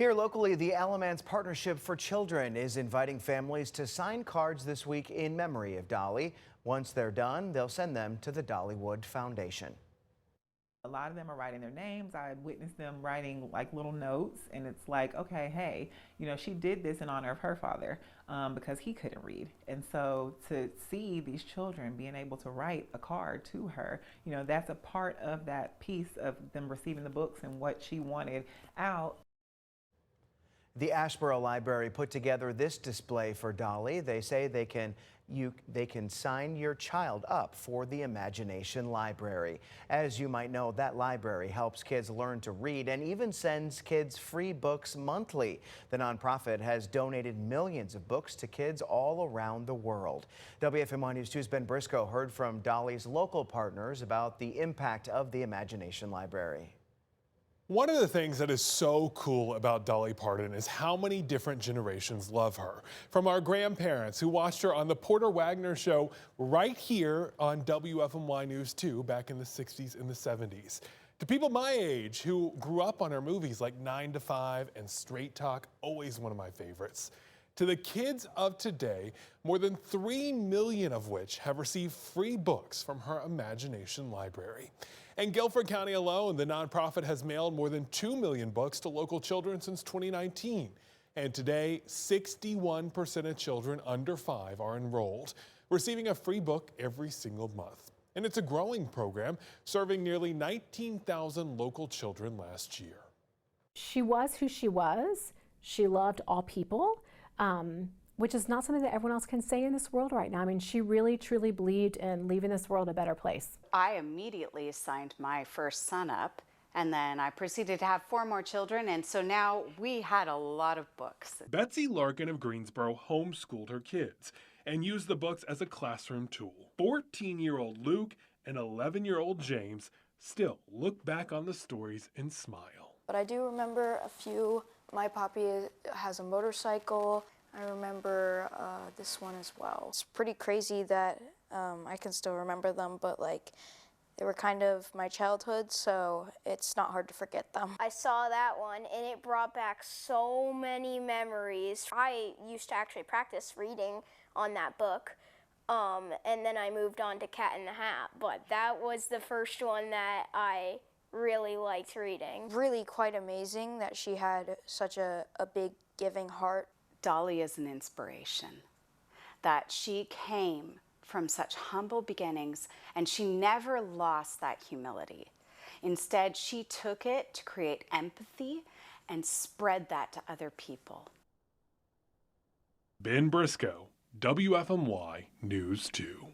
Here locally, the Alamance Partnership for Children is inviting families to sign cards this week in memory of Dolly. Once they're done, they'll send them to the Dollywood Foundation. A lot of them are writing their names. I witnessed them writing like little notes, and it's like, okay, hey, she did this in honor of her father because he couldn't read. And so to see these children being able to write a card to her, that's a part of that piece of them receiving the books and what she wanted out. The Asheboro Library put together this display for Dolly. They say they can sign your child up for the Imagination Library. As you might know, that library helps kids learn to read and even sends kids free books monthly. The nonprofit has donated millions of books to kids all around the world. WFMY News 2's Ben Briscoe heard from Dolly's local partners about the impact of the Imagination Library. One of the things that is so cool about Dolly Parton is how many different generations love her. From our grandparents who watched her on the Porter Wagner show right here on WFMY News 2 back in the 60s and the 70s, to people my age who grew up on her movies like 9 to 5 and Straight Talk, always one of my favorites. To the kids of today, more than 3 million of which have received free books from her Imagination Library. In Guilford County alone, the nonprofit has mailed more than 2 million books to local children since 2019. And today, 61% of children under 5 are enrolled, receiving a free book every single month. And it's a growing program, serving nearly 19,000 local children last year. She was who she was. She loved all people. Which is not something that everyone else can say in this world right now. I mean, she really, truly believed in leaving this world a better place. I immediately signed my first son up, and then I proceeded to have 4 more children, and so now we had a lot of books. Betsy Larkin of Greensboro homeschooled her kids and used the books as a classroom tool. 14-year-old Luke and 11-year-old James still look back on the stories and smile. But I do remember a few. My poppy has a motorcycle. I remember this one as well. It's pretty crazy that I can still remember them, but they were kind of my childhood, so it's not hard to forget them. I saw that one and it brought back so many memories. I used to actually practice reading on that book, and then I moved on to Cat in the Hat, but that was the first one that I really liked reading. Really quite amazing that she had such a big giving heart. Dolly is an inspiration, that she came from such humble beginnings and she never lost that humility. Instead, she took it to create empathy and spread that to other people. Ben Briscoe, WFMY News 2.